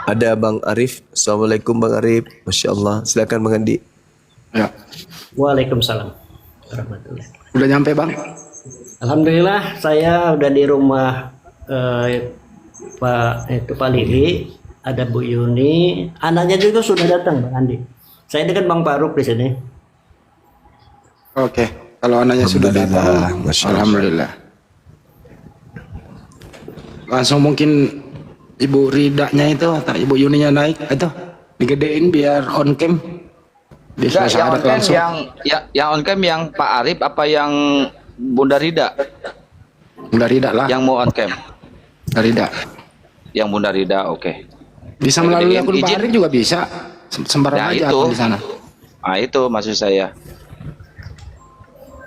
Ada Bang Arif. Assalamualaikum Bang Arif. Masya Allah. Silakan Bang Andi. Ya. Waalaikumsalam warahmatullahi. Udah nyampe Bang? Alhamdulillah saya udah di rumah Pak Lili, ada Bu Yuni, anaknya juga sudah datang Bang Andi. Saya dengan Bang Faruk di sini. Oke, kalau anaknya sudah datang, alhamdulillah. Langsung mungkin Ibu Ridanya itu atau Ibu Yuninya naik itu digedein biar on cam. Bisa yang on cam langsung. yang on cam yang Pak Arif apa yang Bunda Rida? Bunda Rida lah. Yang mau on cam. Bunda Rida. Yang Bunda Rida, oke. Bisa melalui akun Pak Arif juga bisa. Sembarang Nah, aja itu. akun di sana. Nah, itu maksud saya.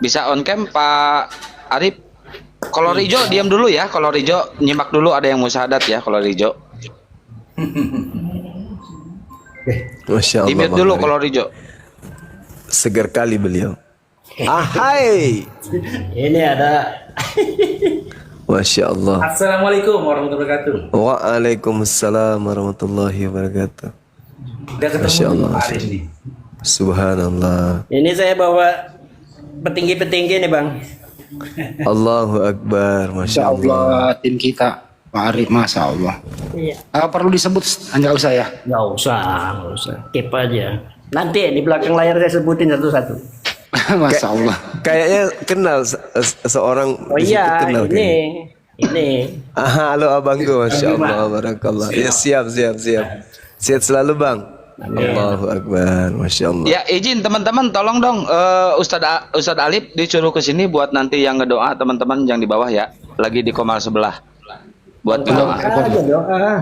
Bisa on cam Pak Arif. Kalau Rijo diam dulu ya. Kalau Rijo nyimak dulu, ada yang musyahadat ya kalau Rijo. Masya Allah. Di-mute dulu kalau Rijo. Segar kali beliau. Hai. Ini ada Masya Allah. Assalamualaikum warahmatullahi wabarakatuh. Waalaikumsalam warahmatullahi wabarakatuh. Udah ketemu Masya Allah. Pak Arif nih. Subhanallah. ini saya bawa petinggi-petinggi nih Bang. Allahu Akbar. Masya Masya Allah. Allah tim kita Pak Arif, Masya Allah. Iya. Perlu disebut enggak usah ya? Nggak usah. Keep aja. Nanti di belakang layar saya sebutin satu-satu. Masya Allah. Kayaknya kenal seorang Oh di situ iya, kenal kayaknya. ini. Halo abangku, Masya Allah, barakallah. Ya siap. Sehat selalu Bang. Allahu Akbar, Masya Allah. Ya, izin teman-teman, tolong dong Ustadz Alif disuruh ke sini buat nanti yang ngedoa, teman-teman yang di bawah ya. Lagi di komal sebelah. Buat doa. Doa.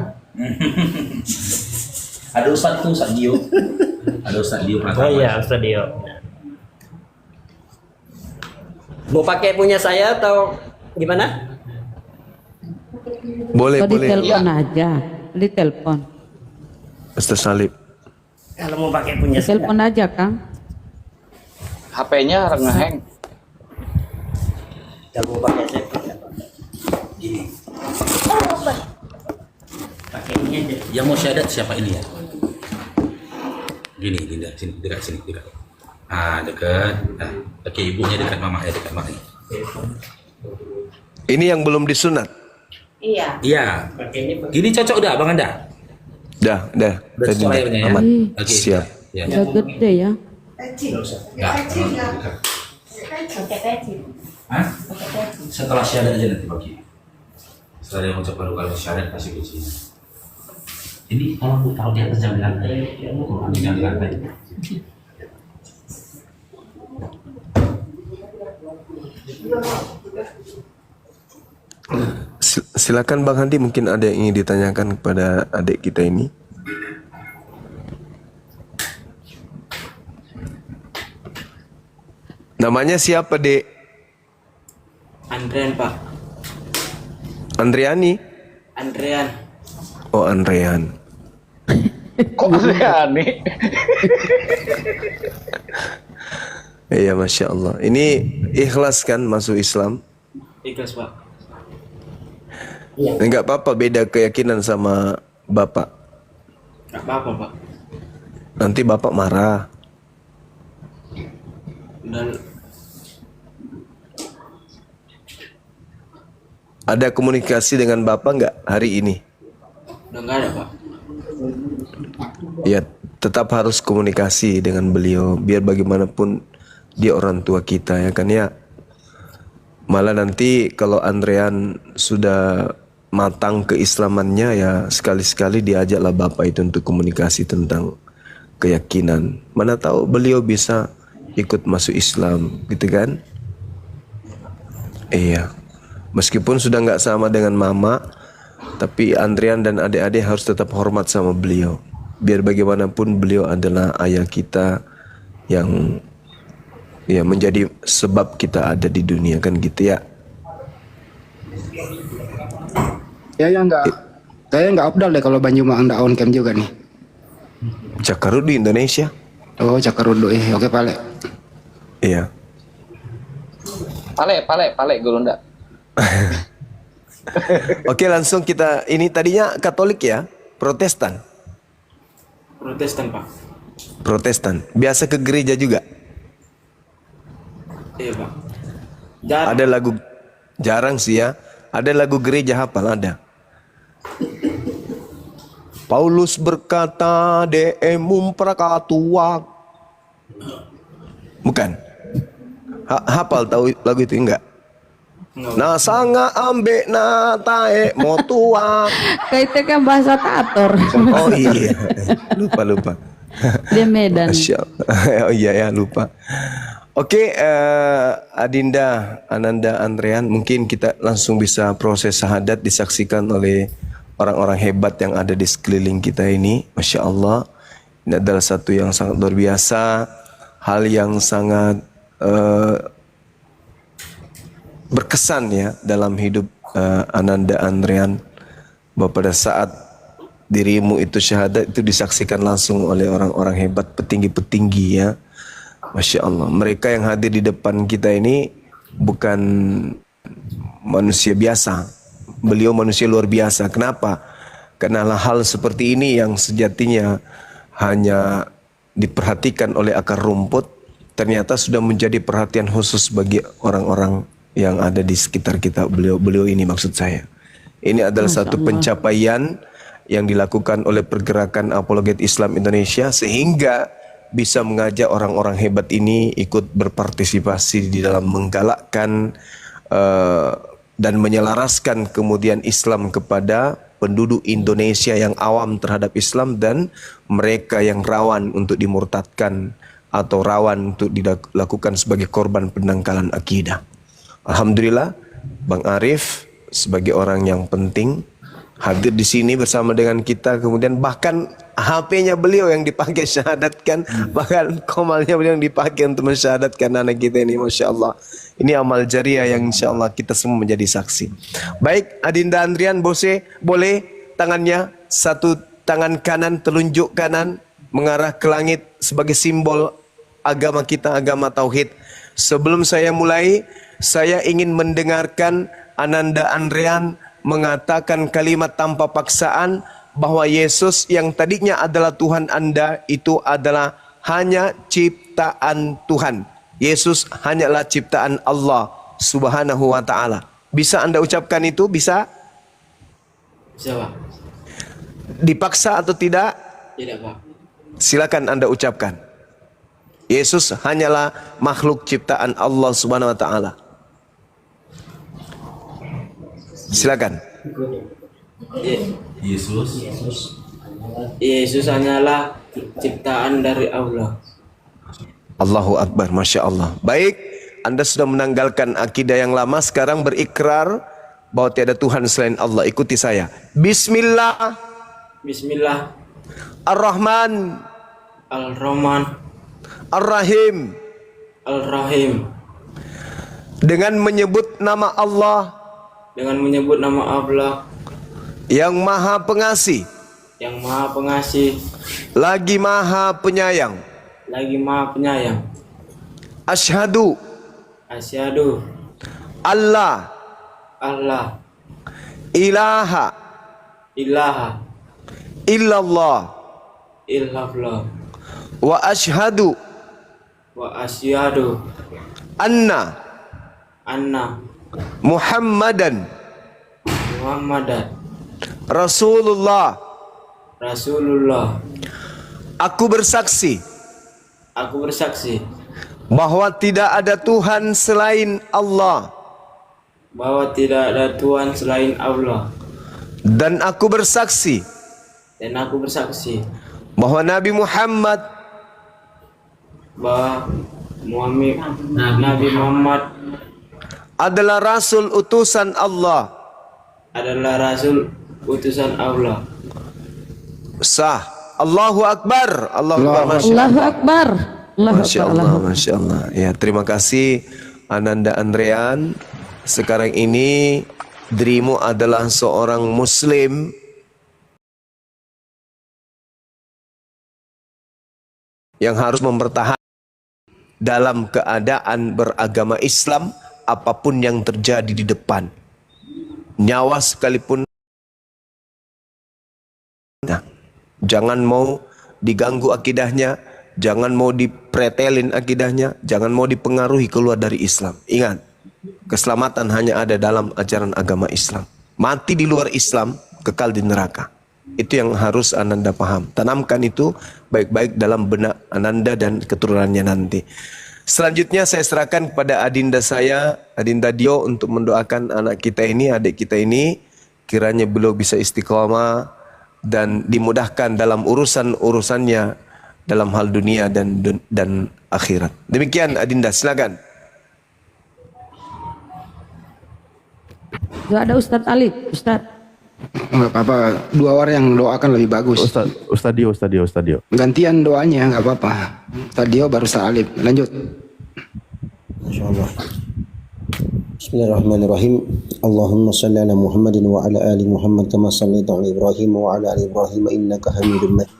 Ada Ustadz tuh, Ustadz Dio. Ada Ustadz Dio Pratama. Oh iya, studio. Mau pakai punya saya atau gimana? Boleh. Atau ditelepon aja, ditelepon. Ustaz Salib. Kalau mau pakai punya saya. Telepon aja, Kang. HP-nya ngeheng. Kalau mau pakai saya. Gini, Pakai ini aja. yang mau syahadat siapa ini ya? Gini, Dinda, sini, dekat. Ah, dekat. Nah, oke, ibunya dekat mamanya, dekat mamanya. Ini yang belum disunat. Iya. Pakai ini Bang. Gini cocok udah, Bang Anda? Dah. Udah Tadi cocok layarnya ya? aman. Oke. Siap. Ya. Udah gede ya. Enggak. Hah? Setelah syahadat aja nanti bagi. Setelah dia mengucapkan kalau syahadat kasih ke sini. Ini kalau aku tahu di atas jangan di lantai. Jangan di lantai. Silakan Bang Handi, mungkin ada yang ingin ditanyakan kepada adik kita ini. Namanya siapa, Dek? Andrean Pak. Andriani? Andrean. Oh, Andrean. Kok aneh? Iya, Masya Allah. Ini ikhlas kan masuk Islam? Ikhlas Pak. Enggak apa-apa beda keyakinan sama Bapak. Gak apa-apa Pak. Nanti Bapak marah. Dan Ada komunikasi dengan Bapak enggak hari ini? udah nggak ada Pak. Ya, tetap harus komunikasi dengan beliau. Biar bagaimanapun dia orang tua kita, ya kan ya. Malah nanti kalau Andrean sudah matang keislamannya, ya sekali-sekali diajaklah Bapak itu untuk komunikasi tentang keyakinan. Mana tahu beliau bisa ikut masuk Islam, gitu kan? Iya. Meskipun sudah nggak sama dengan mama, tapi Andrian dan adik-adik harus tetap hormat sama beliau. Biar bagaimanapun beliau adalah ayah kita yang ya menjadi sebab kita ada di dunia, kan gitu ya. Kayaknya nggak opdal deh kalau Banjuma anda on cam juga nih. Cakarut di Indonesia. Oh, Cakarudo oke Pale. Iya. Pale Gurunda. Oke, langsung kita, ini tadinya Katolik ya, Protestan. Protestan Pak. Protestan. Biasa ke gereja juga. Iya Pak. Jarang. Ada lagu, jarang sih ya. Ada lagu gereja hafal ada. Paulus berkata deemum prakatuak. Bukan. Hafal tahu lagu itu enggak? Enggak. Nah sanga ambek na tae motuak. Kayak itu kan bahasa Tator. Oh iya. Lupa. Dia Medan. Masya Allah. Oh iya ya lupa. Oke, Adinda Ananda Andrean, mungkin kita langsung bisa proses syahadat disaksikan oleh orang-orang hebat yang ada di sekeliling kita ini. Masya Allah, ini adalah satu yang sangat luar biasa, hal yang sangat berkesan ya dalam hidup Ananda Andrean, bahwa pada saat dirimu itu syahadat itu disaksikan langsung oleh orang-orang hebat, petinggi-petinggi ya. Masya Allah, mereka yang hadir di depan kita ini bukan manusia biasa. Beliau manusia luar biasa. Kenapa? Karena hal seperti ini yang sejatinya hanya diperhatikan oleh akar rumput, ternyata sudah menjadi perhatian khusus bagi orang-orang yang ada di sekitar kita. Beliau ini maksud saya. Ini adalah satu pencapaian yang dilakukan oleh pergerakan apologet Islam Indonesia, sehingga bisa mengajak orang-orang hebat ini ikut berpartisipasi di dalam menggalakkan dan menyelaraskan kemudian Islam kepada penduduk Indonesia yang awam terhadap Islam dan mereka yang rawan untuk dimurtadkan atau rawan untuk dilakukan sebagai korban pendangkalan akidah. Alhamdulillah, Bang Arif sebagai orang yang penting hadir di sini bersama dengan kita, kemudian bahkan HP-nya beliau yang dipakai syahadatkan, bahkan komalnya beliau yang dipakai untuk mensyahadatkan anak kita ini. Masya Allah, ini amal jariah yang insya Allah kita semua menjadi saksi. Baik, Adinda Andrian Bose, boleh tangannya, satu tangan kanan, telunjuk kanan mengarah ke langit sebagai simbol agama kita, agama tauhid. Sebelum saya mulai, saya ingin mendengarkan Ananda Andrian mengatakan kalimat tanpa paksaan bahwa Yesus yang tadinya adalah Tuhan Anda itu adalah hanya ciptaan Tuhan. Yesus hanyalah ciptaan Allah Subhanahu wa taala. Bisa Anda ucapkan itu? Bisa? Bisa Pak. Dipaksa atau tidak? Tidak Pak. Silakan Anda ucapkan. Yesus hanyalah makhluk ciptaan Allah Subhanahu wa taala. Silakan. Yesus hanyalah ciptaan dari Allah. Allahu Akbar, Masya Allah. Baik, Anda sudah menanggalkan akidah yang lama, sekarang berikrar bahwa tiada Tuhan selain Allah. Ikuti saya. Bismillah. Bismillah. Ar-Rahman. Al-Rahman. Ar-Rahim. Al-Rahim. Dengan menyebut nama Allah Dengan menyebut nama Allah yang Maha Pengasih, yang Maha Pengasih, lagi Maha Penyayang. lagi Maha Penyayang. Asyhadu Asyhadu Allah Allah ilaha ilaha illallah illallah wa asyhadu wa asyhadu anna anna Muhammadan Muhammadan Rasulullah. Rasulullah. Aku bersaksi bahwa tidak ada Tuhan selain Allah, bahwa tidak ada Tuhan selain Allah, dan aku bersaksi bahwa Nabi Muhammad bahwa Nabi Muhammad adalah Rasul utusan Allah. adalah Rasul utusan Allah. Sah. Allahu Akbar. Allahu Akbar. Allahu Akbar. Allahu Masya Akbar. Allah, Masya Allah. Ya, terima kasih Ananda Andrean. Sekarang ini dirimu adalah seorang Muslim yang harus mempertahankan dalam keadaan beragama Islam apapun yang terjadi di depan. Nyawa sekalipun. Nah, jangan mau diganggu akidahnya, jangan mau dipretelin akidahnya, jangan mau dipengaruhi keluar dari Islam. Ingat, keselamatan hanya ada dalam ajaran agama Islam. Mati di luar Islam, kekal di neraka. Itu yang harus Ananda paham. Tanamkan itu baik-baik dalam benak Ananda dan keturunannya nanti. Selanjutnya saya serahkan kepada adinda saya, Adinda Dio, untuk mendoakan anak kita ini, adik kita ini, kiranya beliau bisa istiqomah dan dimudahkan dalam urusan-urusannya dalam hal dunia dan akhirat. Demikian Adinda, silakan. Tuh ada Ustadz Alif, Ustadz. Enggak apa-apa, dua orang yang doakan lebih bagus. Ustaz Dio. Gantian doanya enggak apa-apa. Ustadz Dio baru Ustadz Alif. Lanjut. Insyaallah. Bismillahirrahmanirrahim. Allahumma salli ala Muhammadin wa ala ali Muhammad kama sallaita ala Ibrahim wa ala ali Ibrahim innaka Hamidum Majid.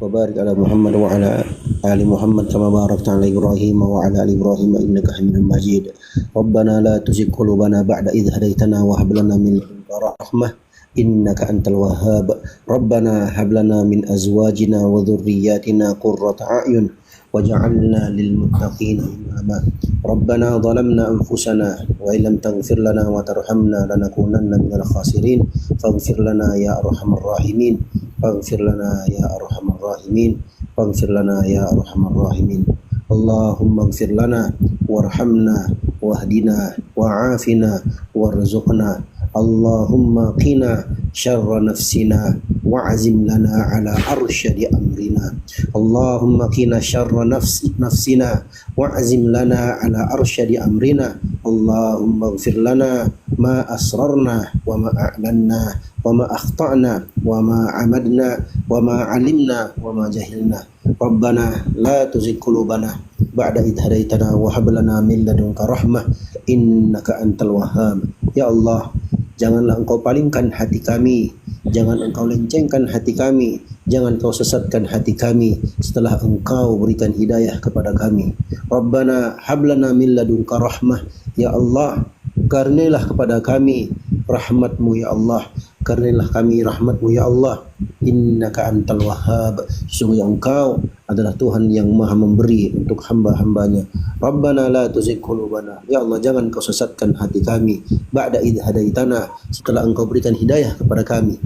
Wa barik ala Muhammad wa ala ali Muhammad kama barakta ala Ibrahim wa ala ali Ibrahim innaka Hamidum Majid. Rabbana la tuzigh qulubana ba'da idh hadaytana wa hab lana min ladunka rahmah innaka antal wahhab. Rabbana hab lana min azwajina wa dhurriyyatina qurrata a'yun waj'alna lil muttaqina imama. Rabbana zalamna anfusana wa illam taghfir lana wa tarhamna lanakunanna minal khasirin. Faghfir lana ya arhamar rahimin. Faghfir lana ya arhamar rahimin. Faghfir lana ya arhamar rahimin. Allahumma ighfir lana warhamna wahdina wa'afina warzuqna. Allahumma qina syarra nafsina wa'azim lana ala arsyadi amrina. Allahumma qina syarra nafsina wa'azim lana ala arsyadi amrina. Allahumma ighfir lana ma asrarna wa ma a'lanna wa ma akhta'na wa ma amadna wa ma alimna wa ma jahilna. Rabbana la tuzigh qulubana ba'da idh hadaitana wa hab lana min ladunka rahmah innaka antal wahhab. Ya Allah, janganlah engkau palingkan hati kami, jangan engkau lencengkan hati kami, jangan engkau sesatkan hati kami setelah engkau berikan hidayah kepada kami. Rabbana hablana min ladunka rahmah. Ya Allah, karunialah kepada kami rahmatmu ya Allah, karunialah kami rahmatmu ya Allah. Innaka antal wahhab. Sesungguhnya engkau adalah Tuhan yang maha memberi untuk hamba-hambanya. Rabbana la tuzigh qulubana. Ya Allah, jangan kau sesatkan hati kami ba'da idh hadaitana, setelah engkau berikan hidayah kepada kami.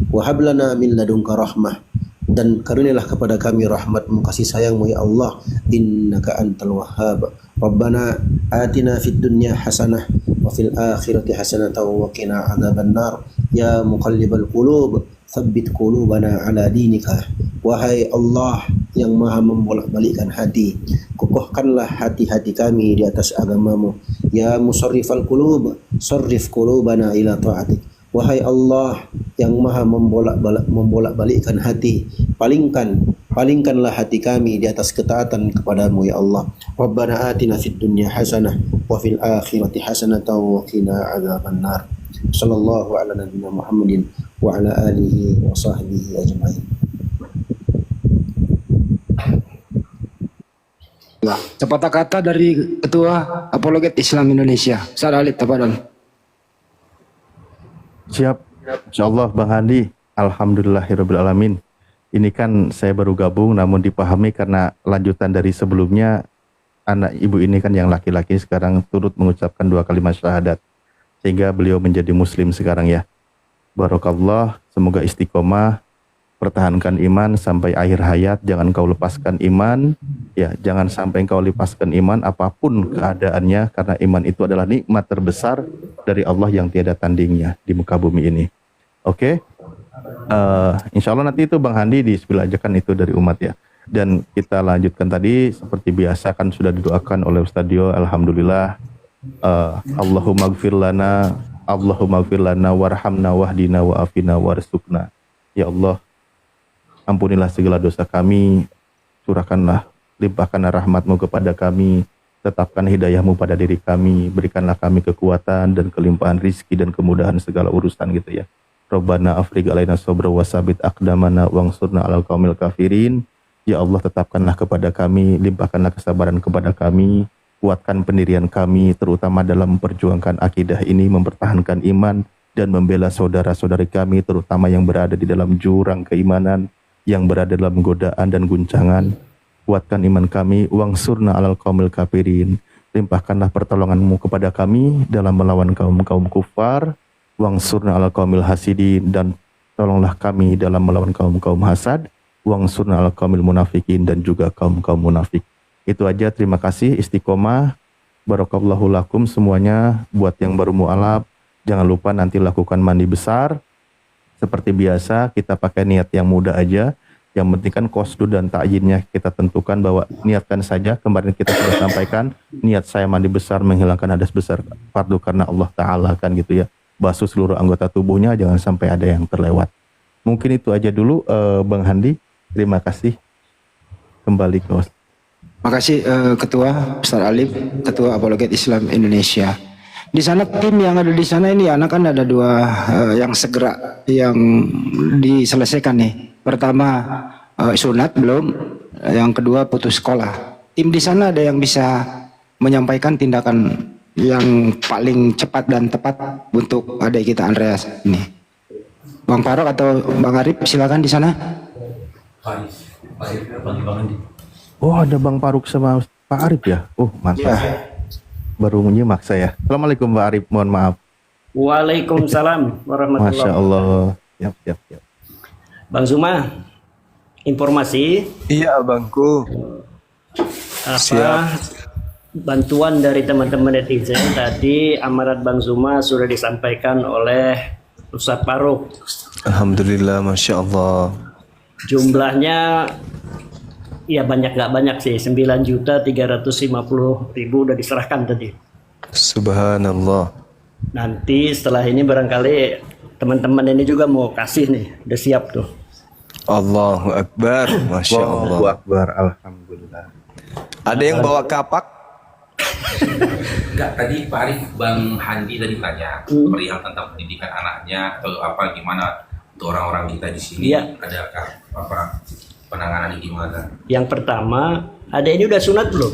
Wa hab lana min ladunka rahmah. Dan karunialah kepada kami rahmatmu, kasih sayangmu ya Allah. Innaka antal wahhab. Rabbana atina fid dunya hasanah wa fil akhirati hasanah wa qina adzabannar. Ya muqallibal qulub tsabbit qulubana ala dinika. Wahai Allah yang maha membolak-balikkan hati, kokohkanlah hati-hati kami di atas agamamu. Ya musarrifal qulub sarrif qulubana ila ta'atik. Wahai Allah yang maha membolak-balikkan hati, palingkanlah hati kami di atas ketaatan kepadamu ya Allah. Rabbana atina fid dunya hasanah wa fil akhirati hasanah wa qina adzabannar. Sallallahu ala nabiyyina Muhammadin wa ala alihi wa sahbihi ajma'in. Sepatah kata dari Ketua Apologet Islam Indonesia, Ustadz Alif, tafadhol. Siap. Insyaallah Bang Handi. Alhamdulillahirabbil alamin. Ini kan saya baru gabung namun dipahami karena lanjutan dari sebelumnya anak ibu ini kan yang laki-laki sekarang turut mengucapkan 2 kalimat syahadat sehingga beliau menjadi muslim sekarang ya. Barakallah, semoga istiqomah, pertahankan iman sampai akhir hayat, jangan kau lepaskan iman ya, jangan sampai kau lepaskan iman apapun keadaannya, karena iman itu adalah nikmat terbesar dari Allah yang tiada tandingnya di muka bumi ini. Oke. Insya Allah nanti itu Bang Handi disebilajakan itu dari umat ya. Dan kita lanjutkan tadi seperti biasa kan sudah didoakan oleh Ustadz Dio. Alhamdulillah. Allahumma gfir lana warhamna wahdina wa'afina warzuqna. Ya Allah, ampunilah segala dosa kami, curahkanlah, limpahkanlah rahmatmu kepada kami, tetapkan hidayahmu pada diri kami, berikanlah kami kekuatan dan kelimpahan rizki dan kemudahan segala urusan gitu ya. Rabbana afriq alaina sabra wa sabit aqdamana wangsurna alal qaumil kafirin. Ya Allah, tetapkanlah kepada kami, limpahkanlah kesabaran kepada kami, kuatkan pendirian kami terutama dalam memperjuangkan akidah ini, mempertahankan iman dan membela saudara-saudari kami terutama yang berada di dalam jurang keimanan. yang berada dalam godaan dan guncangan. Kuatkan iman kami, wangsurna alal qaumil kafirin. Limpahkanlah pertolonganmu kepada kami dalam melawan kaum-kaum kufar. Wangsurna alal qaumil hasidin, dan tolonglah kami dalam melawan kaum-kaum hasad. Wangsurna alal qaumil munafikin, dan juga kaum-kaum munafik. Itu aja, terima kasih, istiqomah. Barakallahu lakum semuanya. Buat yang baru mu'alaf, jangan lupa nanti lakukan mandi besar. Seperti biasa, kita pakai niat yang mudah aja. Yang penting kan qasdu dan ta'yinnya kita tentukan bahwa niatkan saja. Kemarin kita sudah sampaikan, niat saya mandi besar menghilangkan hadas besar fardu karena Allah Ta'ala kan gitu ya. Basuh seluruh anggota tubuhnya, jangan sampai ada yang terlewat. Mungkin itu aja dulu Bang Handi. Terima kasih. Kembali ke host. Makasih Ketua Ustaz Alif, Ketua Apologet Islam Indonesia. Di sana tim yang ada di sana ini anak kan ada dua yang segera yang diselesaikan nih. Pertama sunat belum, yang kedua putus sekolah. Tim di sana ada yang bisa menyampaikan tindakan yang paling cepat dan tepat untuk adik kita Andreas ini. Bang Farok atau Bang Arif silakan di sana. Oh, ada Bang Faruk sama Pak Arif ya? Oh, mantap. Ya. Baru menyimak saya. Assalamualaikum Pak Arif, mohon maaf. Waalaikumsalam warahmatullahi Masya Allah. Yap. Bang Zuma, informasi. Iya abangku. Siap. Bantuan dari teman-teman netizen tadi, amanat Bang Zuma sudah disampaikan oleh Ustadz Faruk. Alhamdulillah, Masya Allah. Jumlahnya ya banyak nggak banyak sih, 9.350.000 udah diserahkan tadi. Subhanallah. Nanti setelah ini barangkali teman-teman ini juga mau kasih nih, udah siap tuh. Allahu Akbar, Masya Allah. Allahu Akbar, Alhamdulillah. Ada yang bawa kapak? Enggak, tadi Pak Arif, Bang Handi tadi tanya perihal tentang pendidikan anaknya atau apa gimana untuk orang-orang kita di sini. Iya. Adakah apa penanganannya gimana? Yang pertama, ada ini udah sunat belum?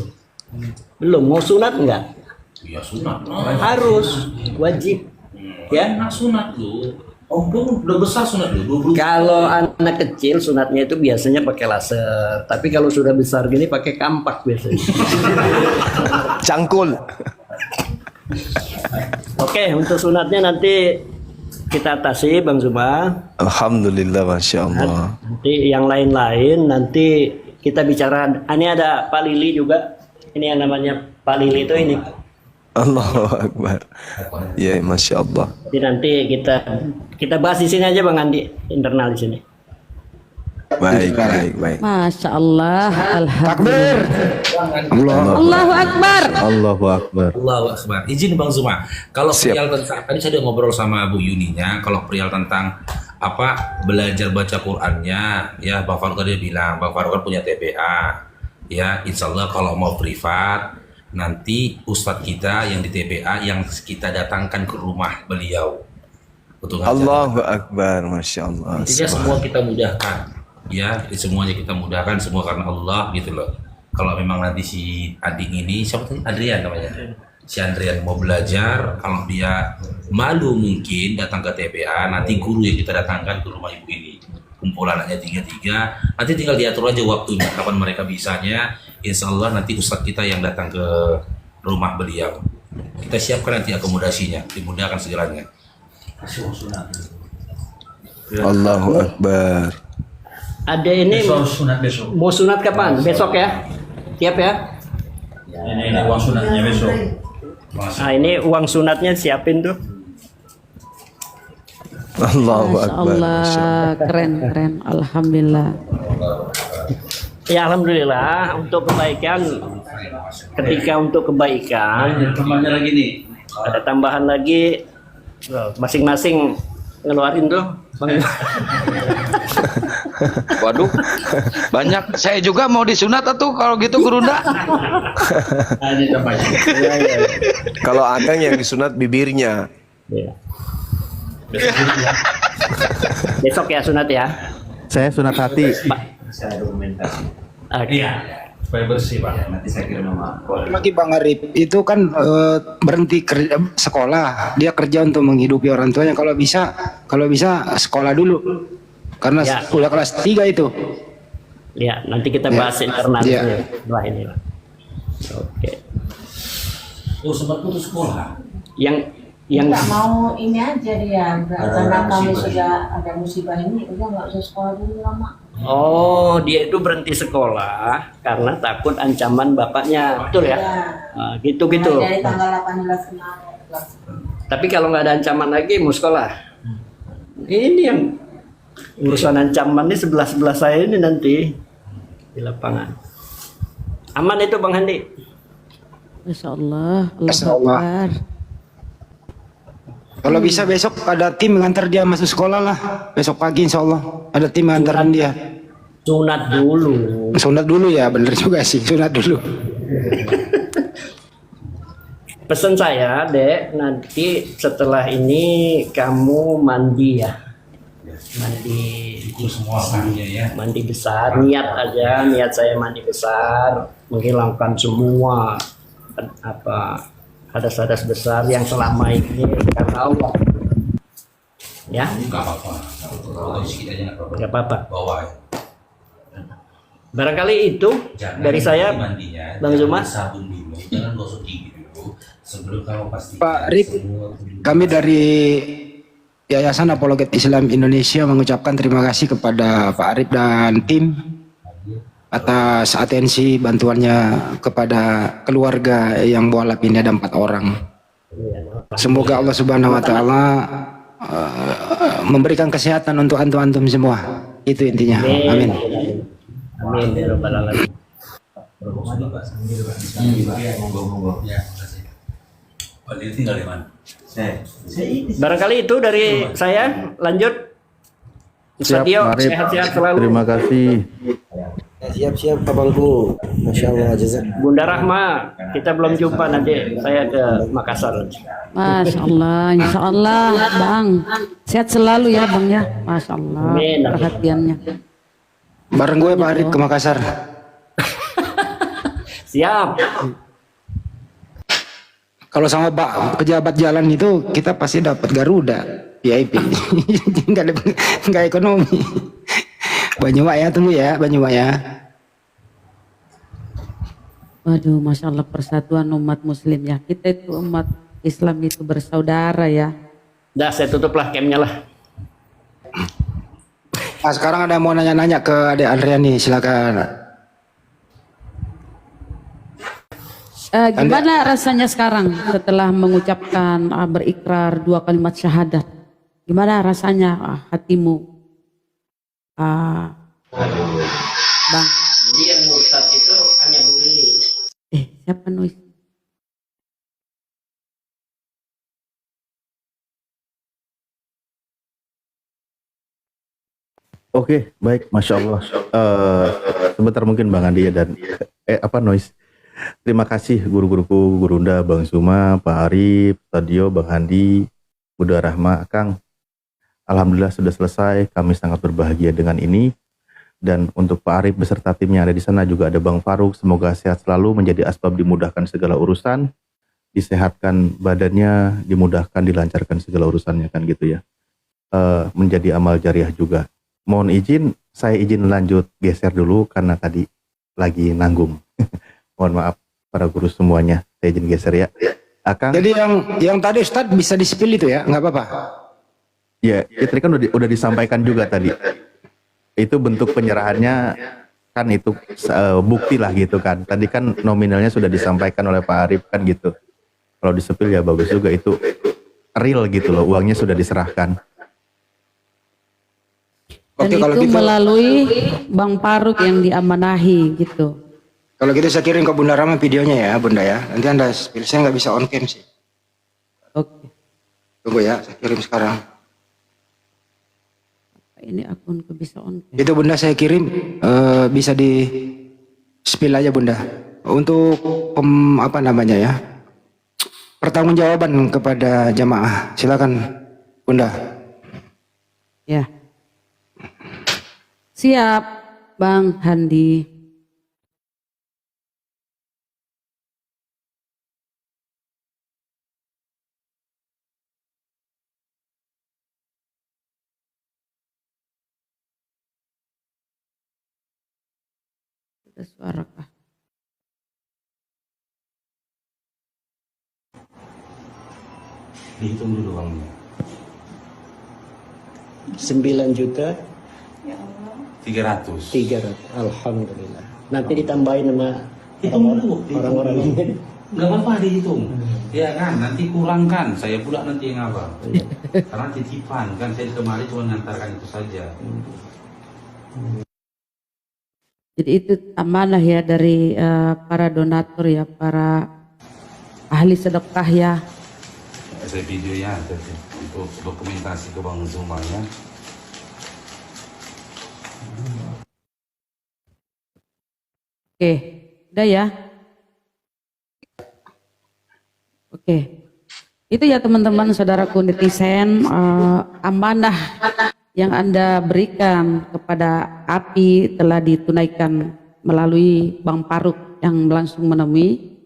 Belum, mau sunat enggak? Ya sunat. Harus, wajib. Ya, Enak sunat lu. Oh, udah besar sunat lu. kalau anak kecil sunatnya itu biasanya pakai laser, tapi kalau sudah besar gini pakai kampak biasanya. Cangkul. Oke, untuk sunatnya nanti kita atasi Bang Zuma. Alhamdulillah, Masya Allah. Nanti yang lain-lain nanti kita bicara. Ini ada Pak Lili juga. Ini yang namanya Pak Lili itu ini. Allahu Akbar. Ya, Masya Allah. Jadi nanti kita bahas di sini aja Bang Andi, internal di sini. Baik. Masya Allah. Takbir. Allahu Akbar. Allahu Akbar. Allahu Akbar. Izin Bang Zuma, kalau perihal tentang tadi saya udah ngobrol sama Bu Yuninya, kalau perihal tentang apa belajar baca Qur'annya, ya Bang Faruk tadi bilang, Bang Faruk kan punya TPA, ya Insya Allah kalau mau privat nanti ustadz kita yang di TPA yang kita datangkan ke rumah beliau. Betul nggak? Allahu Akbar, Masya Allah. Intinya semua kita mudahkan, ya semuanya kita mudahkan, semua karena Allah gitu loh. Kalau memang nanti si adik ini, siapa tadi? Adrian namanya. Si Adrian mau belajar, kalau dia malu mungkin datang ke TPA, nanti guru yang kita datangkan ke rumah ibu ini. Kumpul anaknya 3-3, nanti tinggal diatur aja waktunya, kapan mereka bisanya. Insya Allah nanti ustadz kita yang datang ke rumah beliau. Kita siapkan nanti akomodasinya, dimudahkan segalanya. Allahu Akbar. Ada ini mau sunat kapan? Besok ya? Siap ya? Ini uang sunatnya besok. Nah ini uang sunatnya siapin tuh. Allahu Masya Akbar. Allah. Keren. Alhamdulillah. Ya Alhamdulillah untuk kebaikan. Ketika untuk kebaikan Tambahnya lagi nih. ada tambahan lagi, masing-masing ngeluarin tuh. Waduh, banyak. Saya juga mau disunat atau kalau gitu Gurunda. Kalau Akang yang disunat bibirnya. Ya. Besok ya sunat ya. Saya sunat hati. Iya. Supaya bersih Pak. Nanti saya kirim nama. Lagi Bang Arif itu kan berhenti kerja, sekolah, dia kerja untuk menghidupi orang tuanya. Kalau bisa sekolah dulu. karena Ya. udah kelas 3 itu. Ya, nanti kita bahas Ya. internalnya Ya. setelah ini. Oke. Oh, sempat putus sekolah. Yang nggak mau ini aja dia, karena kami sudah ada musibah ini, udah nggak usah sekolah dulu lama. Oh, dia itu berhenti sekolah karena takut ancaman bapaknya, betul ya? Nah, gitu-gitu. Mulai dari tanggal 18 kemarin. Tapi kalau nggak ada ancaman lagi mau sekolah. Ini yang urusan ancaman ini sebelah saya ini nanti di lapangan. Aman itu Bang Handi? Masya Allah. Masya Allah. Akbar. Kalau bisa besok ada tim ngantar dia masuk sekolah lah. Besok pagi insya Allah ada tim ngantarin dia. Sunat dulu. Sunat dulu ya, bener juga sih, sunat dulu. Pesan saya, Dek, nanti setelah ini kamu mandi ya. Mandi Itu semua akhirnya ya. mandi besar, niat aja, niat saya mandi besar, menghilangkan semua apa hadas-hadas besar yang selama ini karena Allah. Ya, Enggak apa-apa. Kalau sedikit aja enggak apa-apa. nggak apa-apa. Bawa ya. Barangkali itu Jangan dari saya, mandinya, Bang jangan Zuma. sabun dulu, jangan gosok gigi dulu sebelum kamu pasti. Pak Rip, kami dari Yayasan Apologet Islam Indonesia mengucapkan terima kasih kepada Pak Arif dan tim atas atensi bantuannya kepada keluarga yang mualaf ini ada 4 orang. Semoga Allah Subhanahu wa taala memberikan kesehatan untuk antum-antum semua. Itu intinya. Amin. Amin ya rabbal alamin. Ya, makasih. Pak Diri tinggal di mana? Barangkali itu dari saya. Lanjut. Ustaz Tio, Arif. sehat-sehat selalu. Terima kasih. Siap-siap abangku. Masya Allah, jazak. Bunda Rahma, kita belum jumpa, nanti saya ke Makassar. Masya Allah. Insya Allah Bang. Sehat selalu ya Bang ya. Masya Allah. Amin. Perhatiannya. Bareng gue Pak Arif ke Makassar. Siap. Kalau sama Pak pejabat jalan itu kita pasti dapat Garuda VIP. Enggak ekonomi. Banyumak ya, tunggu ya, Banyumak ya. Waduh, Masya Allah persatuan umat muslim ya. Kita itu umat Islam itu bersaudara ya. Dah, saya tutuplah camnya lah. Nah, sekarang ada yang mau nanya-nanya ke Adek Andrea nih, silakan. Gimana rasanya sekarang setelah mengucapkan berikrar 2 kalimat syahadat? Gimana rasanya hatimu? Bang. Jadi yang murtad itu hanya Bu Lili. Siapa nulis? Oke, baik, Masya Allah. Sebentar mungkin Bang Andi ya dan Noise. Terima kasih guru-guruku, Gurunda, Bang Zuma, Pak Arif, Tadio, Bang Handi, Bunda Rahma, Kang. Alhamdulillah sudah selesai. Kami sangat berbahagia dengan ini. Dan untuk Pak Arif beserta tim yang ada di sana juga ada Bang Faruk. Semoga sehat selalu, menjadi asbab dimudahkan segala urusan, disehatkan badannya, dimudahkan, dilancarkan segala urusannya kan gitu ya. Menjadi amal jariah juga. Mohon izin, saya izin lanjut geser dulu karena tadi lagi nanggung. Mohon maaf para guru semuanya, saya izin geser ya. Akang. Jadi yang tadi Ustadz bisa di-spill itu ya, nggak apa-apa. Ya, itu kan udah disampaikan juga tadi. Itu bentuk penyerahannya kan itu bukti lah gitu kan. Tadi kan nominalnya sudah disampaikan oleh Pak Arif kan gitu. Kalau di-spill ya bagus juga, itu real gitu loh, uangnya sudah diserahkan. Dan Oke, kalau itu gitu, melalui Bang Faruk yang diamanahi gitu. kalau gitu saya kirim ke Bunda Rama videonya ya, Bunda ya. Nanti Anda spill, saya nggak bisa on cam sih. Oke. Tunggu ya, saya kirim sekarang. Ini akun bisa on. Itu Bunda saya kirim, bisa di spill aja Bunda. Untuk apa namanya ya, pertanggungjawaban kepada jamaah. Silakan Bunda. Ya. Siap, Bang Handi. Ada suara kah? Dihitung dulu uangnya. 9 juta 300. 300. Alhamdulillah. Nanti ditambahin sama Hitung dulu. orang-orang ini. Nggak apa-apa dihitung. Ya kan, nanti kurangkan. Saya pula nanti yang apa? Karena titipan kan, saya kemarin cuma ngantarkan itu saja. Jadi itu amanah ya dari para donatur ya, para ahli sedekah ya. Saya video ya, itu dokumentasi ke Bang Zuma ya. Oke, udah ya. Oke, itu ya teman-teman saudaraku netizen, amanah yang Anda berikan kepada API telah ditunaikan melalui Bang Faruk yang langsung menemui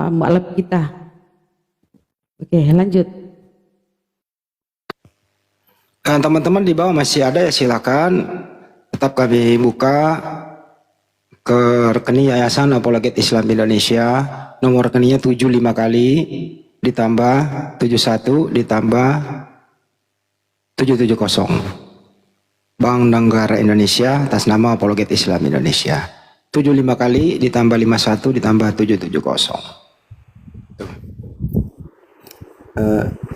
mualaf kita. Oke, lanjut. Teman-teman di bawah masih ada ya, silakan. Tetap kami buka ke rekening Yayasan Apologet Islam Indonesia. Nomor rekeningnya 75 kali ditambah 71 ditambah 770. Bank Negara Indonesia atas nama Apologet Islam Indonesia. 75 kali ditambah 51 ditambah 770.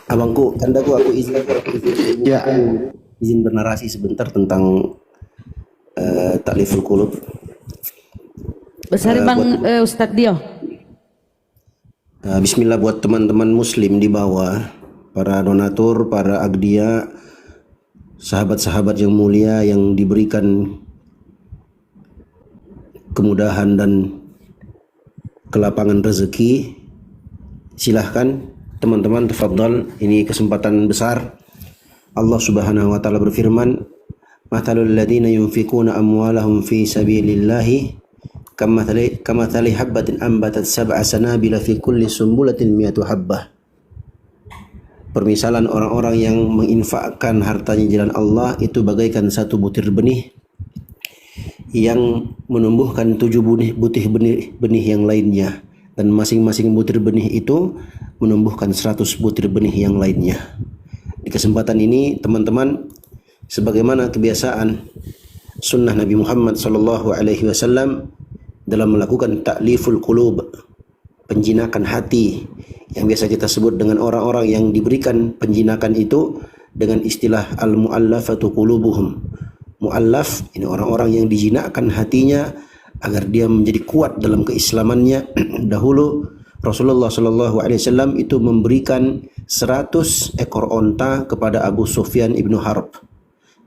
Abangku, aku izin Ya. izin bernarasi sebentar tentang Ta'liful Qulub. Besar Bang Ustadz Dio. Bismillah buat teman-teman muslim di bawah, para donatur, para agdia, sahabat-sahabat yang mulia yang diberikan kemudahan dan kelapangan rezeki. Silahkan teman-teman, tafadhal, ini kesempatan besar. Allah Subhanahu wa taala berfirman, "Mathalul ladzina yunfikuna amwalahum fi sabilillahi kamathali habbatin ambatat sab'a sanabila fi kulli sumbulatin mi'atu habbah." Permisalan orang-orang yang menginfakkan hartanya di jalan Allah itu bagaikan satu butir benih yang menumbuhkan 7 butir benih yang lainnya, dan masing-masing butir benih itu menumbuhkan 100 butir benih yang lainnya. Di kesempatan ini teman-teman, sebagaimana kebiasaan sunnah Nabi Muhammad SAW dalam melakukan ta'liful qulub, penjinakan hati, yang biasa kita sebut dengan orang-orang yang diberikan penjinakan itu dengan istilah al-mu'allafatu qulubuhum. Mu'allaf ini orang-orang yang dijinakkan hatinya agar dia menjadi kuat dalam keislamannya. Dahulu Rasulullah SAW itu memberikan 100 ekor onta kepada Abu Sufyan ibnu Harb.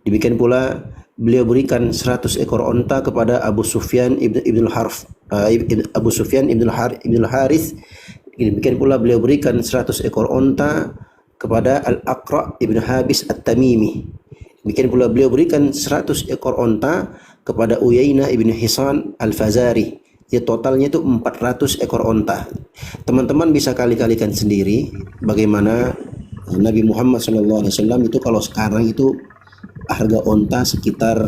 Demikian pula beliau berikan 100 ekor onta kepada Abu Sufyan ibnu Harb, Abu Sufyan ibnu Harith. Demikian pula beliau berikan 100 ekor onta kepada Al-Aqra ibnu Habis At-Tamimi. Demikian pula beliau berikan 100 ekor onta kepada Uyainah ibnu Hisan Al-Fazari. Ya, totalnya itu 400 ekor onta. Teman-teman bisa kali-kalikan sendiri bagaimana Nabi Muhammad SAW itu kalau sekarang itu harga onta sekitar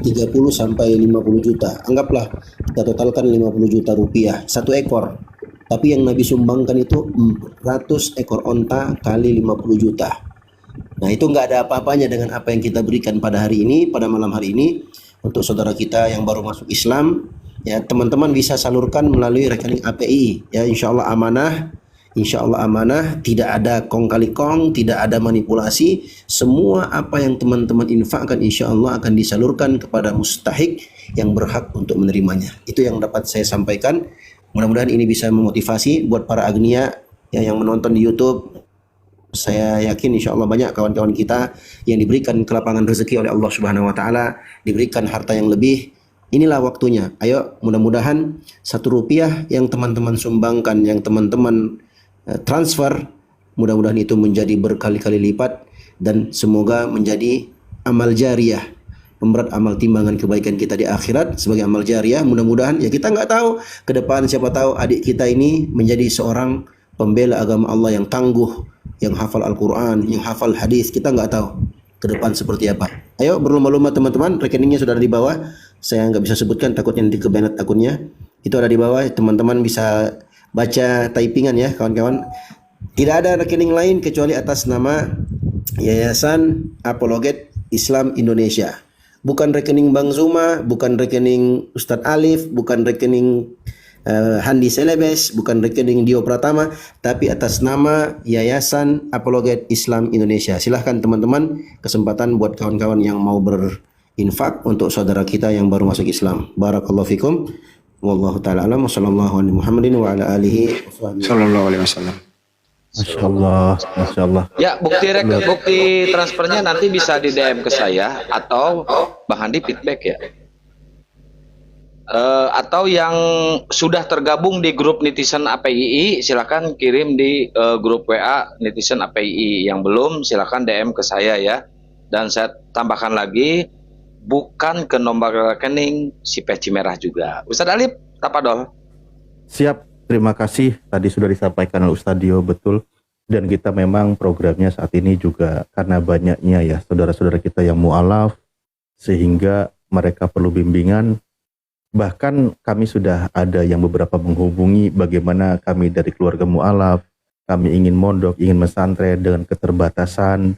30 sampai 50 juta. Anggaplah kita totalkan 50 juta rupiah satu ekor. Tapi yang Nabi sumbangkan itu 400 ekor onta kali 50 juta. Nah, itu nggak ada apa-apanya dengan apa yang kita berikan pada hari ini, pada malam hari ini, untuk saudara kita yang baru masuk Islam. Ya, teman-teman bisa salurkan melalui rekening API. Ya, insya Allah amanah. Insya Allah amanah, tidak ada kong kali kong, tidak ada manipulasi. Semua apa yang teman-teman infakkan insya Allah akan disalurkan kepada mustahik yang berhak untuk menerimanya. Itu yang dapat saya sampaikan. Mudah-mudahan ini bisa memotivasi buat para agnia ya, yang menonton di YouTube. Saya yakin insya Allah banyak kawan-kawan kita yang diberikan kelapangan rezeki oleh Allah Subhanahu Wa Taala, diberikan harta yang lebih. Inilah waktunya. Ayo, mudah-mudahan 1 rupiah yang teman-teman sumbangkan, yang teman-teman transfer, mudah-mudahan itu menjadi berkali-kali lipat dan semoga menjadi amal jariah, memberat amal timbangan kebaikan kita di akhirat sebagai amal jariah. Mudah-mudahan ya, kita nggak tahu ke depan, siapa tahu adik kita ini menjadi seorang pembela agama Allah yang tangguh, yang hafal Al-Quran, yang hafal hadis. Kita nggak tahu ke depan seperti apa. Ayo berlomba-lomba teman-teman, rekeningnya sudah ada di bawah. saya nggak bisa sebutkan takutnya nanti kebanet akunnya. Itu ada di bawah, teman-teman bisa baca typingan ya kawan-kawan. Tidak ada rekening lain kecuali atas nama Yayasan Apologet Islam Indonesia. Bukan rekening Bang Zuma, bukan rekening Ustadz Alif, bukan rekening Handi Selebes, bukan rekening Dio Pratama, tapi atas nama Yayasan Apologet Islam Indonesia. Silahkan teman-teman, kesempatan buat kawan-kawan yang mau berinfak untuk saudara kita yang baru masuk Islam. Barakallahu fikum. Wallahu ta'ala alam. Wassallallahu alaihi Muhammadin wa ala alihi Sallallahu alaihi wasallam. Masya Allah, Masya Allah. Ya, bukti transfernya nanti bisa di DM ke saya atau Bang Handi feedback ya. Atau yang sudah tergabung di grup netizen APII silakan kirim di grup WA netizen APII. Yang belum silakan DM ke saya ya. Dan saya tambahkan lagi, bukan ke nomor rekening si peci merah juga. Ustadz Alif, tapadol. Siap, terima kasih. Tadi sudah disampaikan oleh Ustadz Dio, betul. Dan kita memang programnya saat ini juga karena banyaknya ya saudara-saudara kita yang mu'alaf, sehingga mereka perlu bimbingan. Bahkan kami sudah ada yang beberapa menghubungi bagaimana kami dari keluarga mu'alaf, kami ingin mondok, ingin mesantren dengan keterbatasan,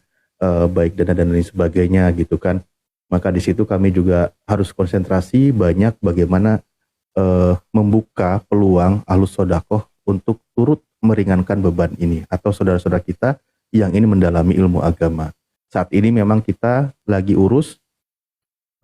baik dana dan lain sebagainya gitu kan. Maka di situ kami juga harus konsentrasi banyak bagaimana membuka peluang ahlus sodakoh untuk turut meringankan beban ini atau saudara-saudara kita yang ini mendalami ilmu agama. Saat ini memang kita lagi urus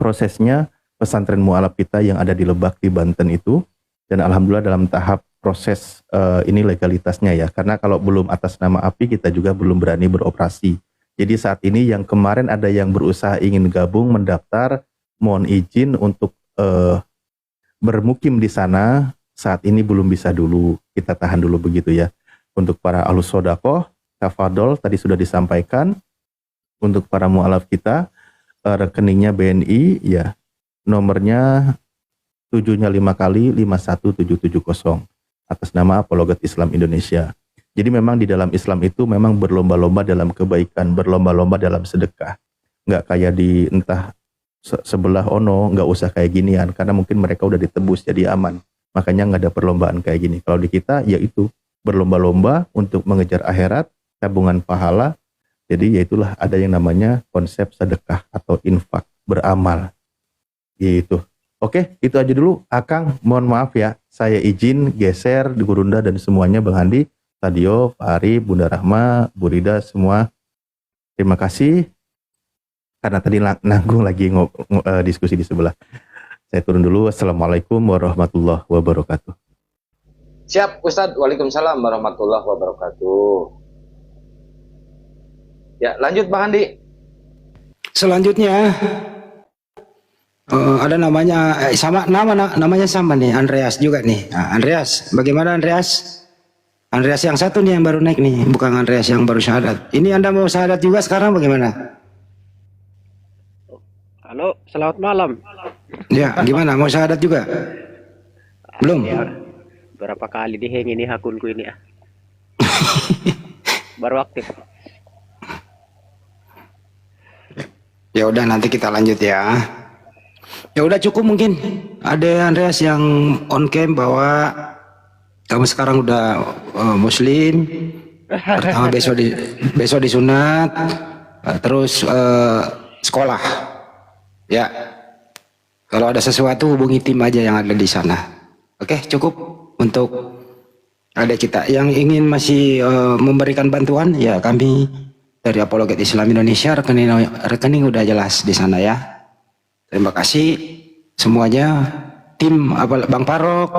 prosesnya pesantren mu'alaf kita yang ada di Lebak di Banten itu, dan alhamdulillah dalam tahap proses ini legalitasnya ya, karena kalau belum atas nama API kita juga belum berani beroperasi. Jadi saat ini yang kemarin ada yang berusaha ingin gabung mendaftar, mohon izin untuk bermukim di sana. Saat ini belum bisa dulu, kita tahan dulu begitu ya. Untuk para ahlus sodakoh, tafadol tadi sudah disampaikan. Untuk para mu'alaf kita, rekeningnya BNI ya, nomornya 7-nya 5 kali 51770 atas nama Apologet Islam Indonesia. Jadi memang di dalam Islam itu memang berlomba-lomba dalam kebaikan, berlomba-lomba dalam sedekah. Nggak kayak di entah sebelah ono, nggak usah kayak ginian, karena mungkin mereka udah ditebus jadi aman. Makanya nggak ada perlombaan kayak gini. Kalau di kita yaitu berlomba-lomba untuk mengejar akhirat, tabungan pahala. Jadi yaitulah ada yang namanya konsep sedekah atau infak, beramal. Gitu. Oke, itu aja dulu. Akang, mohon maaf ya. Saya izin geser di Gurunda dan semuanya, Bang Handi, Tadio, Pak Ari, Bunda Rahma, Bu Rida, semua. Terima kasih. Karena tadi nanggung lagi diskusi di sebelah. Saya turun dulu. Assalamualaikum warahmatullahi wabarakatuh. Siap, Ustadz. Waalaikumsalam warahmatullahi wabarakatuh. Ya, lanjut Bang Handi. Selanjutnya ada namanya namanya sama nih, Andreas juga nih. Nah, Andreas, bagaimana Andreas? Andreas yang satu nih yang baru naik nih, bukan Andreas yang baru syahadat. Ini Anda mau syahadat juga sekarang bagaimana? Halo, selamat malam. Ya, gimana? Mau syahadat juga? Belum? Ya, berapa kali diheng ini akunku ini ya. Baru aktif. Ya udah, nanti kita lanjut ya. Ya udah cukup mungkin. Ada Andreas yang on cam bahwa kamu sekarang udah muslim. Pertama besok disunat, terus sekolah. Ya. Kalau ada sesuatu hubungi tim aja yang ada di sana. Oke, cukup untuk ada kita yang ingin masih memberikan bantuan ya, kami dari Apologet Islam Indonesia, rekening udah jelas di sana ya. Terima kasih semuanya, tim Bang Parok,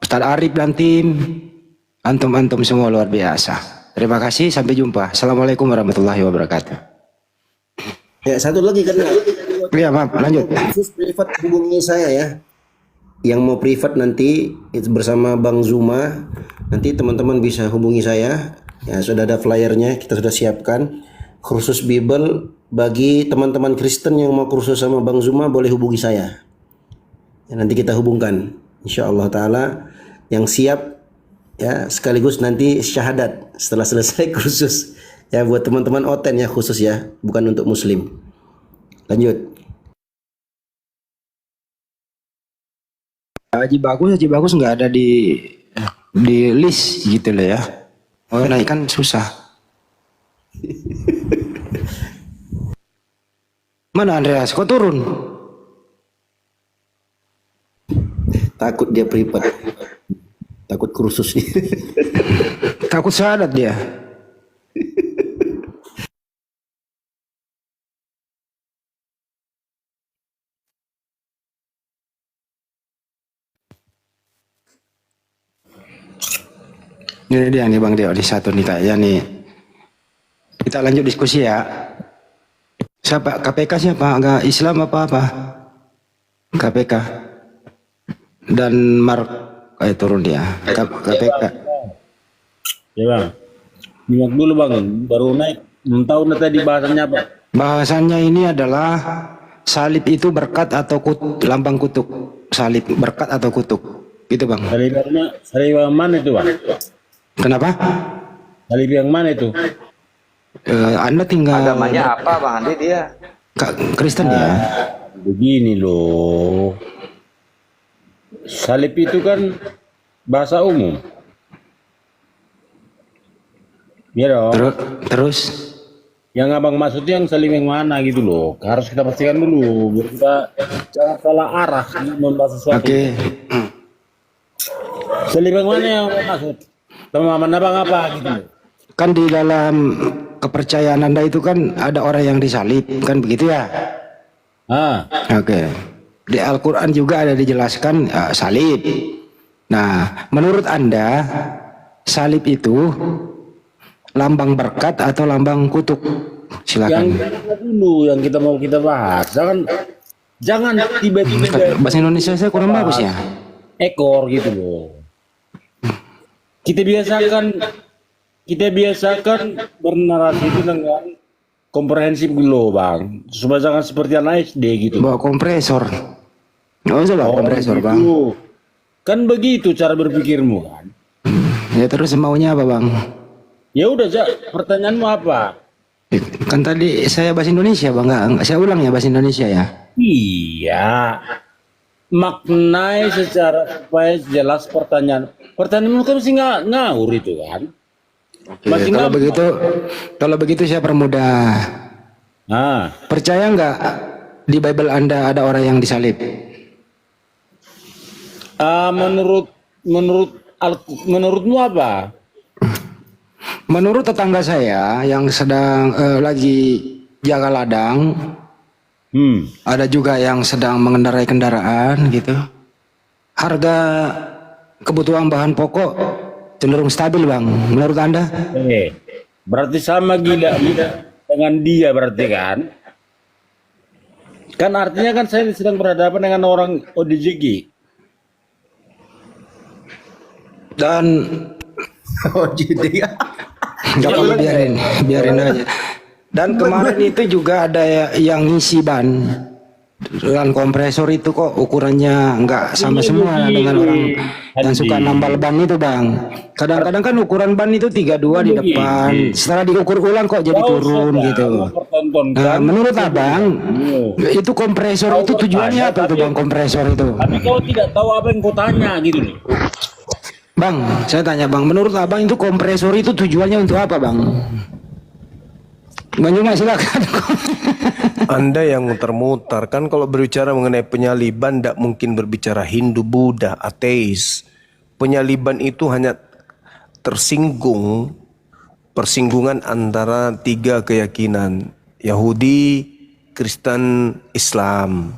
Ustadz Arif dan tim, antum semua luar biasa. Terima kasih, sampai jumpa. Assalamualaikum warahmatullahi wabarakatuh. Ya, satu lagi kan. Iya, maaf, lanjut. Khusus privat hubungi saya ya. Yang mau privat nanti bersama Bang Zuma, nanti teman-teman bisa hubungi saya. Ya, sudah ada flyernya, kita sudah siapkan. Kursus Bible bagi teman-teman Kristen yang mau kursus sama Bang Zuma boleh hubungi saya. Ya, nanti kita hubungkan, insya Allah Taala. Yang siap ya, sekaligus nanti syahadat setelah selesai kursus. Ya, buat teman-teman oten ya, khusus ya, bukan untuk Muslim. Lanjut. Haji Bagus nggak ada di list gitu loh ya. Oh naik kan susah. Mana Andreas? Kok turun? Takut dia privat. Takut kursus nih. Takut syahadat dia. Ini dia nih Bang Deo di satu nih kayaknya nih. Kita lanjut diskusi ya. Siapa KPK siapa? Agak Islam apa? KPK. Dan Mark turun dia. KPK. Ya bang, nyimak dulu bang, baru naik. Belum tahu nih tadi bahasannya apa? Bahasannya ini adalah salib itu berkat atau lambang kutuk. Salib berkat atau kutuk. Gitu bang. Salib yang mana itu bang? Kenapa? Salib yang mana itu? Anda tinggal. Agamanya apa Bang Andi dia? Kristen ya. Begini loh. Salib itu kan bahasa umum. Ya dong. Terus? Yang abang maksud yang salib yang mana gitu loh. Harus kita pastikan dulu biar kita jangan salah arah membahas sesuatu. Oke. Salib yang mana yang maksud? Pemahaman abang apa gitu? Kan di dalam kepercayaan Anda itu kan ada orang yang disalib, kan begitu ya? Oke. Di Al-Quran juga ada dijelaskan salib. Nah, menurut Anda salib itu lambang berkat atau lambang kutuk? Silakan. Yang dulu yang kita mau kita bahas. Jangan tiba-tiba. Bahasa Indonesia saya kurang bagus ya. Ekor gitu loh. Kita biasakan bernarasi itu dengan komprehensif dulu bang, supaya jangan seperti anak SD gitu. Bawa kompresor, nggak usah bawa kompresor gitu. Bang. Kan begitu cara berpikirmu kan. Ya terus maunya apa bang? Ya udah, pertanyaanmu apa? Kan tadi saya bahasa Indonesia bang, nggak saya ulang ya bahasa Indonesia ya. Iya. Maknai secara supaya jelas pertanyaan. Pertanyaanmu kan mesti ngawur itu kan. Oke, kalau begitu saya permudah. Percaya nggak di Bible Anda ada orang yang disalib? Menurutmu apa? Menurut tetangga saya yang sedang lagi jaga ladang, ada juga yang sedang mengendarai kendaraan gitu. Harga kebutuhan bahan pokok cenderung stabil bang, menurut Anda? Berarti sama gila dengan dia berarti kan? Kan artinya kan saya sedang berhadapan dengan orang ODGJ. Dan ODGJ. Gak apa-apa, biarin aja. Dan kemarin itu juga ada yang ngisi ban. Dan kompresor itu kok ukurannya nggak sama semua dengan orang yang suka nambal ban itu bang. Kadang-kadang kan ukuran ban itu 32 di depan, setelah diukur ulang kok jadi turun gitu. Nah, menurut abang itu kompresor itu tujuannya apa tuh bang, kompresor itu? Tapi kau tidak tahu apa yang kau tanya gitu nih. Bang, saya tanya bang, menurut abang itu kompresor itu tujuannya untuk apa bang? Bang Juma silakan. Anda yang muter-muter kan kalau berbicara mengenai penyaliban tidak mungkin berbicara Hindu, Buddha, ateis. Penyaliban itu hanya persinggungan antara tiga keyakinan, Yahudi, Kristen, Islam.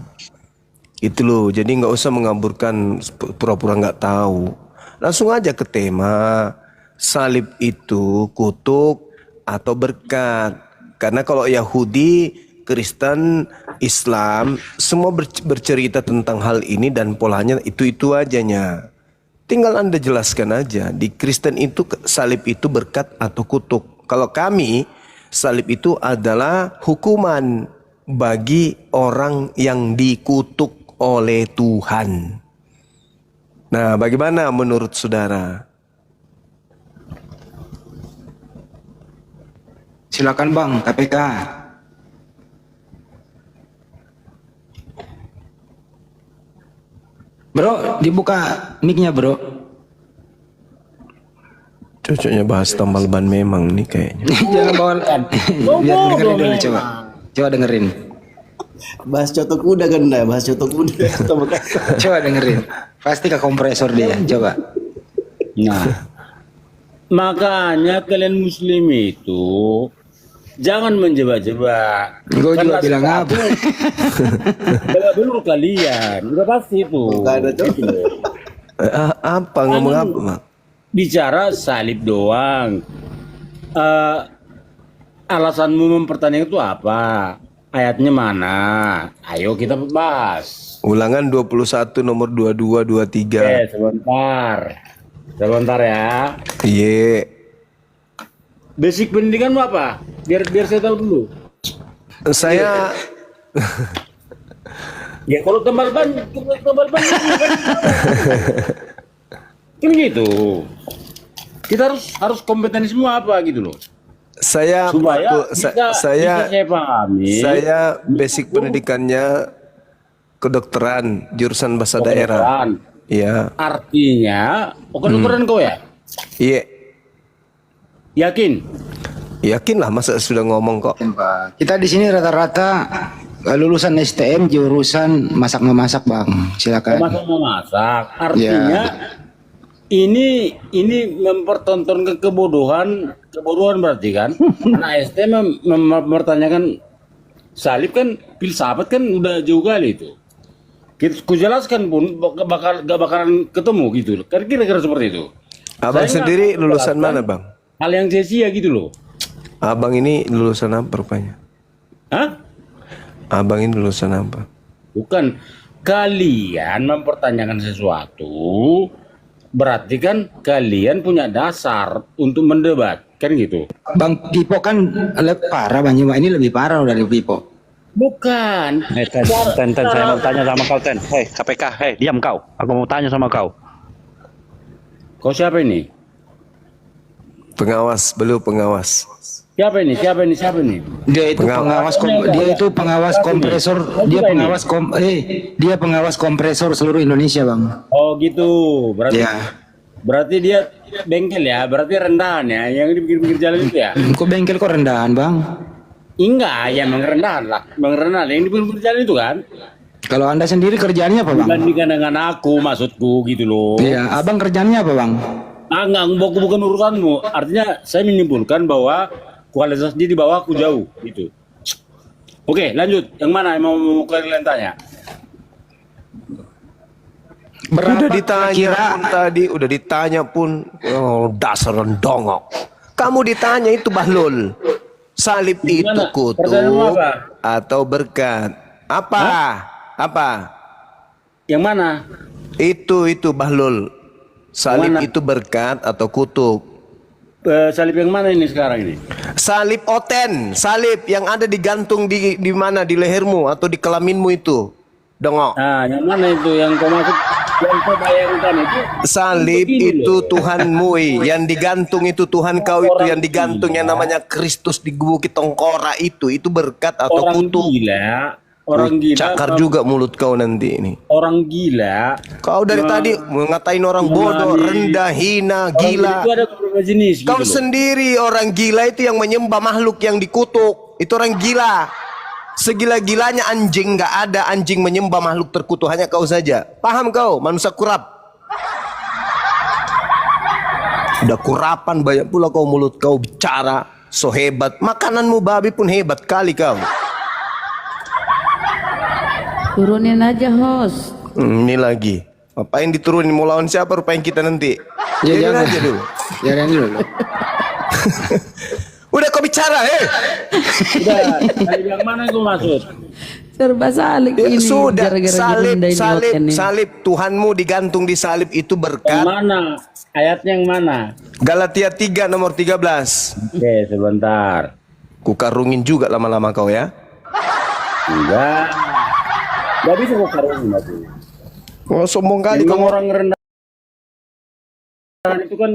Itu loh, jadi nggak usah mengaburkan pura-pura nggak tahu. Langsung aja ke tema, salib itu kutuk atau berkat. Karena kalau Yahudi, Kristen, Islam semua bercerita tentang hal ini dan polanya itu ajanya. Tinggal Anda jelaskan aja. Di Kristen itu salib itu berkat atau kutuk. Kalau kami, salib itu adalah hukuman bagi orang yang dikutuk oleh Tuhan. Nah, bagaimana menurut saudara? Silakan bang, KPK. Bro, dibuka mic-nya, Bro. Cocoknya bahas tambal ban memang nih kayaknya. Jangan bawa. Biar dengerin dulu coba. Coba dengerin. Bahas coto kuda kan, bahas coto kuda. Coba dengerin. Pasti ke kompresor dia. Coba. Nah, makanya kalian muslim itu jangan menjebak-jebak. Gue juga bilang apa? Jangan dulu kalian, udah pasti itu. Apa ngomong apa, Bang? Bicara salib doang. Alasanmu mempertanyakan itu apa? Ayatnya mana? Ayo kita bahas. Ulangan 21 nomor 22 23. Sebentar ya. Iya. Basic pendidikanmu apa? Biar saya tahu dulu. Saya Ya kalau tambal ban kan gitu. Kita harus kompeten semua apa gitu loh. Saya Supaya saya pahami. Saya basic pendidikannya kedokteran, jurusan bahasa daerah. Iya. Artinya, kedokteran kau ya? Iya. Yakin? Yakin lah, masa sudah ngomong kok. Kita di sini rata-rata lulusan STM jurusan masak-memasak, Bang. Silakan. Masak-memasak. Artinya ini mempertontonkan kebodohan berarti kan? Karena STM mempertanyakan salib kan, filsafat kan udah jauh kali itu. Ku jelaskan pun gak bakalan ketemu gitu. Kan kira-kira seperti itu. Abang sendiri lulusan mana, Bang? Hal yang sia-sia gitu loh. Abang ini lulusan apa rupanya? Hah? Abang ini lulusan apa? Bukan. Kalian mempertanyakan sesuatu, berarti kan kalian punya dasar untuk mendebat. Kan gitu. Bang Pipo kan parah, Bang Yuma ini lebih parah dari Pipo. Bukan. Ten, saya mau tanya sama kau, Ten. Hei, KPK, hei, diam kau. Aku mau tanya sama kau. Kau siapa ini? Pengawas, belum pengawas. Siapa ini? Dia itu pengawas kompresor, dia pengawas kompresor seluruh Indonesia, Bang. Oh gitu. Berarti dia bengkel ya, berarti rendahan ya, yang di pinggir jalan itu ya. Kok bengkel kok rendahan, Bang? Enggak, ya memang rendahan lah. Yang di pinggir jalan itu kan. Kalau Anda sendiri kerjaannya apa, Bang? Dibandingkan dengan aku, maksudku gitu loh. Iya, Abang kerjaannya apa, Bang? Enggak, bukan urusanmu. Artinya saya menyimpulkan bahwa kualitas dia di bawah aku jauh gitu. Oke, lanjut. Yang mana yang mau kalian tanya? Udah ditanya pun dasar dongok. Kamu ditanya itu Bahlul. Salib itu kutub atau berkat? Apa? Yang mana? Itu Bahlul. Salib itu berkat atau kutub? Salib yang mana ini sekarang ini? Salib oten, salib yang ada digantung di mana, di lehermu atau di kelaminmu itu. Dongok. Nah, yang mana itu yang kau maksud? Yang kau bayangkan itu? Salib itu Tuhanmu, yang digantung itu Tuhan kau itu, yang digantung yang namanya Kristus di Bukit Tengkorak itu berkat atau kutub? Orang gila. Cakar juga mulut kau nanti ini. Orang gila. Kau dari tadi ngatain orang bodoh, rendah, hina, gila. Itu ada beberapa jenis. Kau gitu sendiri orang gila itu yang menyembah makhluk yang dikutuk. Itu orang gila. Segila-gilanya anjing, nggak ada anjing menyembah makhluk terkutuk, hanya kau saja. Paham kau, manusia kurap? Udah kurapan banyak pula kau, mulut kau bicara so hebat. Makananmu babi pun hebat kali kau. Turunin aja, host. Ini lagi. Apa yang diturunin, mau lawan siapa rupanya kita nanti? Ya, jangan aja dulu. Jangan dulu. Udah kau bicara, Udah, salib yang mana itu maksud? Serba salib ini. Sudah, gara-gara salib Tuhanmu digantung di salib itu berkat. Yang mana? Ayatnya yang mana? Galatia 3 nomor 13. Oke, sebentar. Ku karungin juga lama-lama kau ya. Enggak. Gak bisa kok karungin aku. Oh, sombong kali kau. kau. Orang rendah itu kan